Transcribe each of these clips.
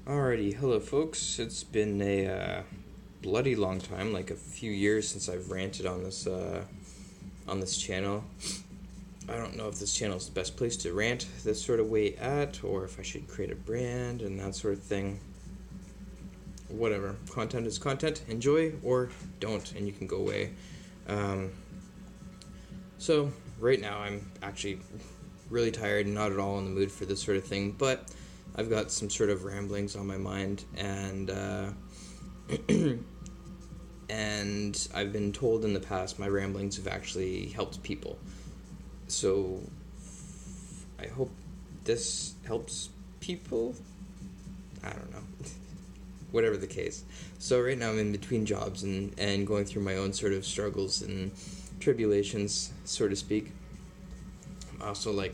Alrighty, hello folks. It's been a bloody long time, like a few years since I've ranted on this channel. I don't know if this channel is the best place to rant this sort of way at, or if I should create a brand and that sort of thing. Whatever. Content is content. Enjoy or don't, and you can go away. So right now I'm actually really tired and not at all in the mood for this sort of thing, but I've got some sort of ramblings on my mind, and and I've been told in the past my ramblings have actually helped people. So I hope this helps people. I don't know. Whatever the case. So right now I'm in between jobs and going through my own sort of struggles and tribulations, so to speak. I'm also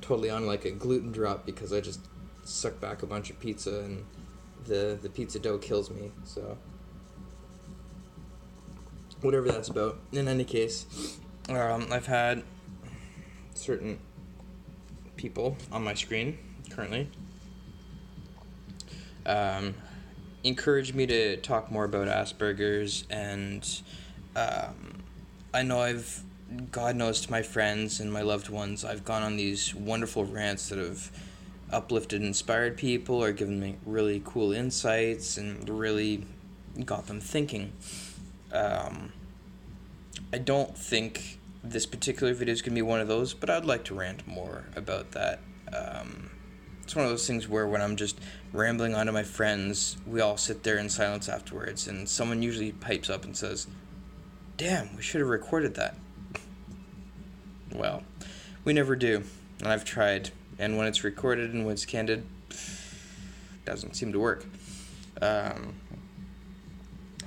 totally on like a gluten drop because I just suck back a bunch of pizza and the pizza dough kills me. So whatever that's about. In any case, I've had certain people on my screen currently encourage me to talk more about Asperger's, and I know God knows, to my friends and my loved ones, I've gone on these wonderful rants that have uplifted and inspired people, or given me really cool insights and really got them thinking. I don't think this particular video is going to be one of those, but I'd like to rant more about that. It's one of those things where when I'm just rambling on to my friends, we all sit there in silence afterwards, and someone usually pipes up and says, "Damn, we should have recorded that." Well, we never do, and I've tried, and when it's recorded and when it's candid, it doesn't seem to work.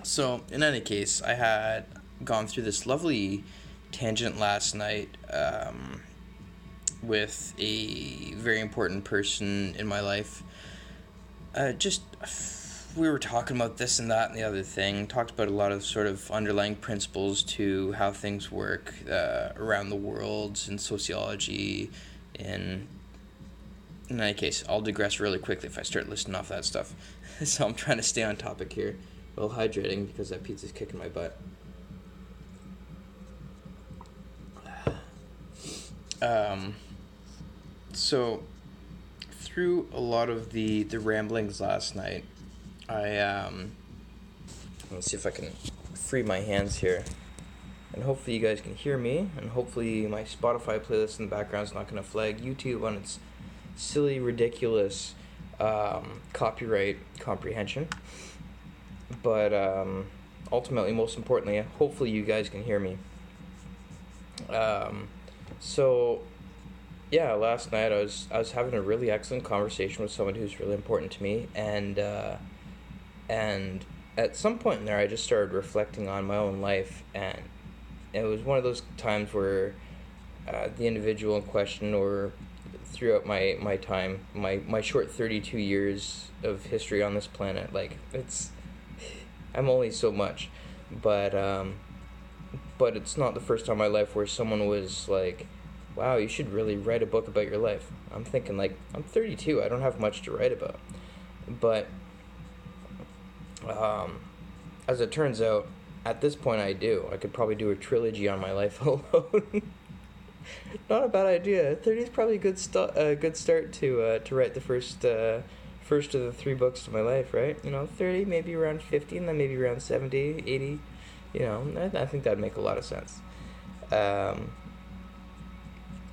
So, in any case, I had gone through this lovely tangent last night with a very important person in my life. We were talking about this and that and the other thing, talked about a lot of sort of underlying principles to how things work around the world in sociology. In any case, I'll digress really quickly if I start listing off that stuff. So I'm trying to stay on topic here while hydrating because that pizza's kicking my butt. So through a lot of the ramblings last night, let's see if I can free my hands here, and hopefully you guys can hear me, and hopefully my Spotify playlist in the background is not going to flag YouTube on its silly, ridiculous copyright comprehension. But ultimately, most importantly, hopefully you guys can hear me. So yeah, last night I was having a really excellent conversation with someone who's really important to me, and at some point in there I just started reflecting on my own life, and it was one of those times where the individual in question, or throughout my time, my short 32 years of history on this planet, I'm only so much, but it's not the first time in my life where someone was like, "Wow, you should really write a book about your life." I'm thinking, I'm 32, I don't have much to write about. But as it turns out, at this point I do. I could probably do a trilogy on my life alone. Not a bad idea. 30 is probably a good start to write the first of the 3 books of my life, right? 30, maybe around 50, and then maybe around 70, 80. I think that'd make a lot of sense.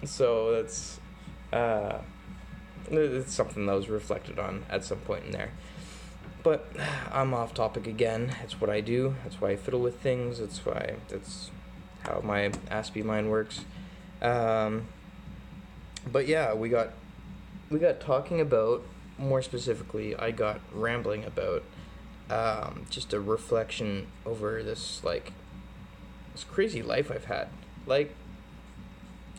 So that's it's something that was reflected on at some point in there. But I'm off topic again. It's what I do. That's why I fiddle with things. That's how my aspie mind works. But yeah, we got talking about, more specifically, I got rambling about just a reflection over this crazy life I've had.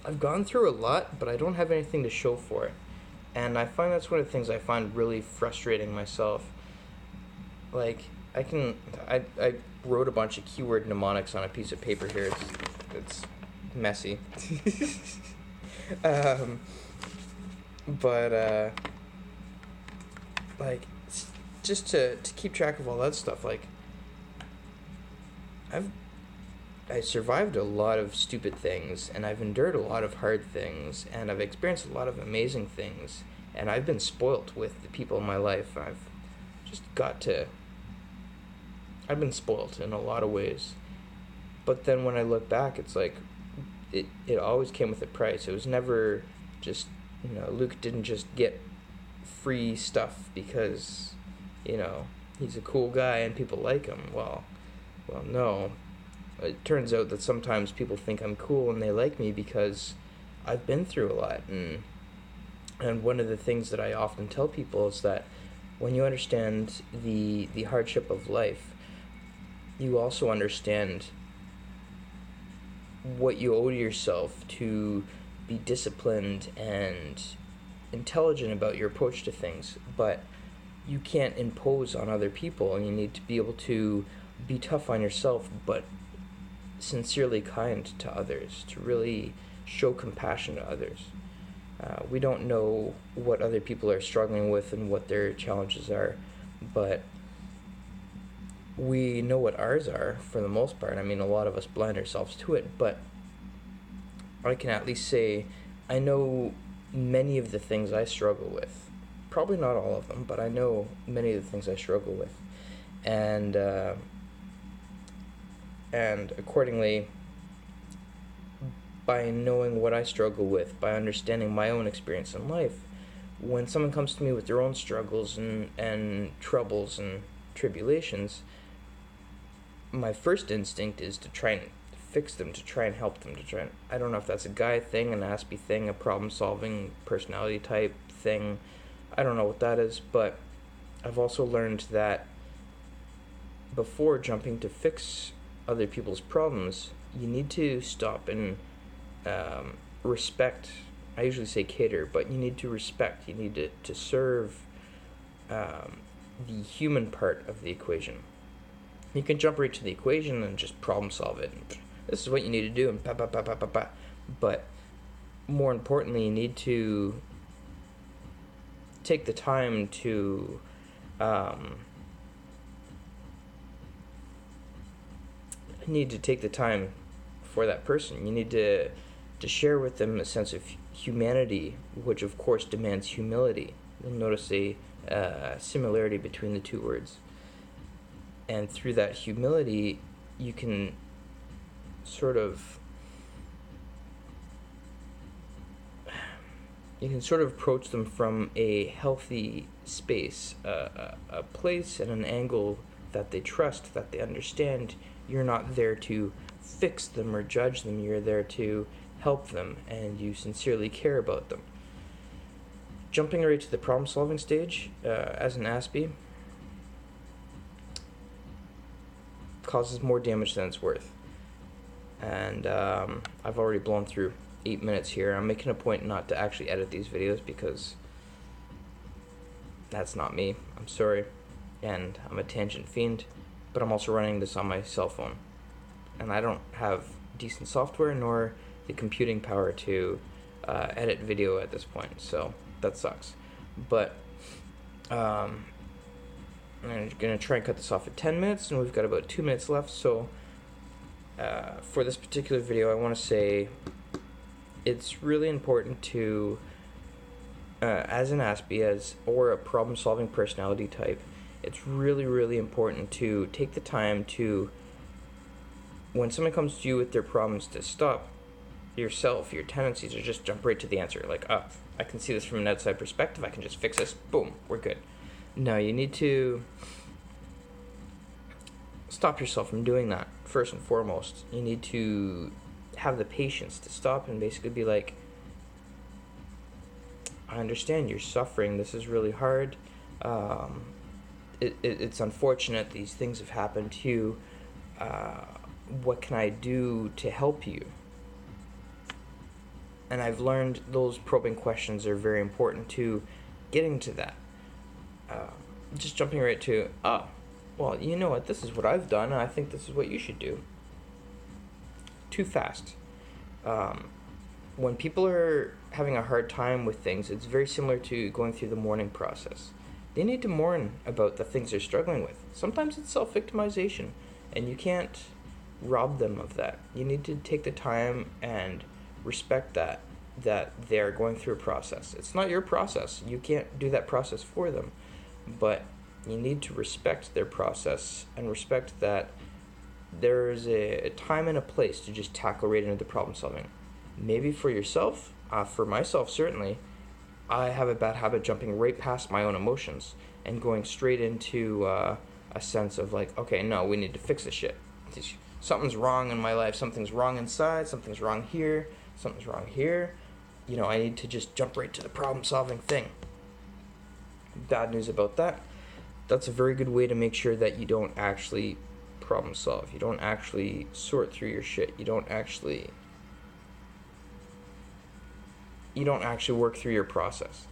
I've gone through a lot, but I don't have anything to show for it. And I find that's one of the things I find really frustrating myself. I wrote a bunch of keyword mnemonics on a piece of paper here. It's messy. But like, just to keep track of all that stuff, like, I survived a lot of stupid things, and I've endured a lot of hard things, and I've experienced a lot of amazing things, and I've been spoilt with the people in my life. Just I've been spoilt in a lot of ways. But then when I look back, it's like, it always came with a price. It was never just, Luke didn't just get free stuff because, he's a cool guy and people like him. Well, no. It turns out that sometimes people think I'm cool and they like me because I've been through a lot. And one of the things that I often tell people is that when you understand the hardship of life, you also understand what you owe to yourself to be disciplined and intelligent about your approach to things. But you can't impose on other people, and you need to be able to be tough on yourself, but sincerely kind to others, to really show compassion to others. We don't know what other people are struggling with and what their challenges are, but we know what ours are for the most part. I mean, a lot of us blind ourselves to it, but I can at least say I know many of the things I struggle with. Probably not all of them, but I know many of the things I struggle with. And accordingly, by knowing what I struggle with, by understanding my own experience in life, when someone comes to me with their own struggles and troubles and tribulations, my first instinct is to try and fix them, to try and help them, I don't know if that's a guy thing, an Aspie thing, a problem-solving personality type thing. I don't know what that is, but I've also learned that before jumping to fix other people's problems, you need to stop and respect. I usually say cater, but you need to respect. You need to serve the human part of the equation. You can jump right to the equation and just problem solve it. And this is what you need to do, and pa pa pa pa pa pa. But more importantly, you need to take the time to take the time for that person. You need to share with them a sense of humanity, which of course demands humility. You'll notice a similarity between the two words. And through that humility, you can sort of approach them from a healthy space, a place and an angle that they trust, that they understand. You're not there to fix them or judge them. You're there to help them, and you sincerely care about them. Jumping right to the problem-solving stage, as an Aspie, causes more damage than it's worth. And I've already blown through 8 minutes here. I'm making a point not to actually edit these videos because that's not me. I'm sorry. And I'm a tangent fiend, but I'm also running this on my cell phone. And I don't have decent software nor the computing power to edit video at this point, so that sucks. But I'm going to try and cut this off at 10 minutes, and we've got about 2 minutes left, so for this particular video, I want to say it's really important to, as an Aspie, or a problem-solving personality type, it's really, really important to take the time to, when someone comes to you with their problems, to stop yourself, your tendencies, or just jump right to the answer. Like, I can see this from an outside perspective, I can just fix this, boom, we're good. No, you need to stop yourself from doing that, first and foremost. You need to have the patience to stop and basically be like, I understand you're suffering, this is really hard, it's unfortunate these things have happened to you, what can I do to help you? And I've learned those probing questions are very important to getting to that. Just jumping right to, well, you know what, this is what I've done, and I think this is what you should do. Too fast. When people are having a hard time with things, it's very similar to going through the mourning process. They need to mourn about the things they're struggling with. Sometimes it's self-victimization, and you can't rob them of that. You need to take the time and respect that they're going through a process. It's not your process. You can't do that process for them. But you need to respect their process and respect that there's a time and a place to just tackle right into the problem solving. Maybe for yourself, for myself certainly, I have a bad habit jumping right past my own emotions and going straight into a sense of like, okay, no, we need to fix this shit. Something's wrong in my life, something's wrong inside, something's wrong here, something's wrong here. I need to just jump right to the problem solving thing. Bad news about that. That's a very good way to make sure that you don't actually problem solve. You don't actually sort through your shit. You don't actually work through your process.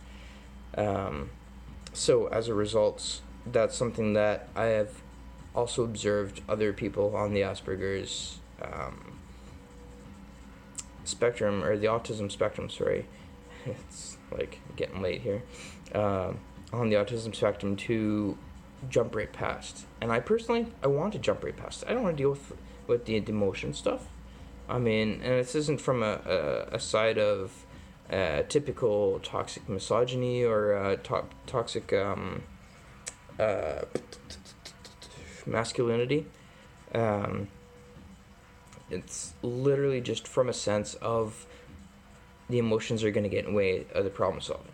So as a result, that's something that I have also observed other people on the Asperger's spectrum, or the autism spectrum, sorry. It's like getting late here. On the autism spectrum to jump right past. And I personally, I want to jump right past it. I don't want to deal with the emotion stuff. I mean, and this isn't from a side of typical toxic misogyny or toxic masculinity. It's literally just from a sense of the emotions are going to get in the way of the problem solving.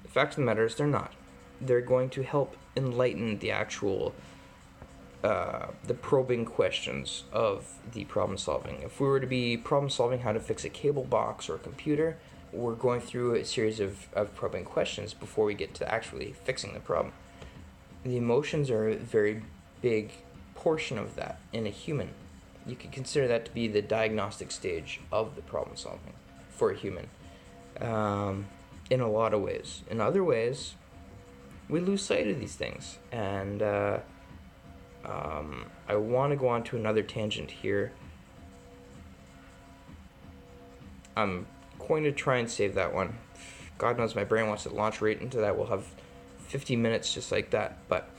The fact of the matter is they're not. They're going to help enlighten the actual the probing questions of the problem solving. If we were to be problem solving how to fix a cable box or a computer, we're going through a series of probing questions before we get to actually fixing the problem. The emotions are a very big portion of that in a human. You could consider that to be the diagnostic stage of the problem solving for a human. In a lot of ways. In other ways, we lose sight of these things. And I want to go on to another tangent here. I'm going to try and save that one. God knows my brain wants to launch right into that. We'll have 50 minutes just like that. But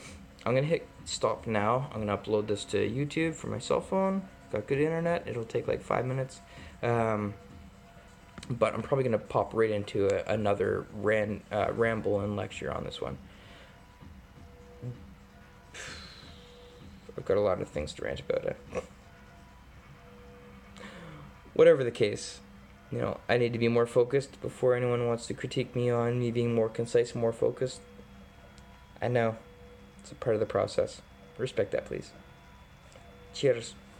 I'm going to hit stop now. I'm going to upload this to YouTube from my cell phone. Got good internet. It'll take like 5 minutes. But I'm probably going to pop right into another ramble and lecture on this one. I've got a lot of things to rant about it. Whatever the case, I need to be more focused before anyone wants to critique me on me being more concise, more focused. I know. It's a part of the process. Respect that, please. Cheers.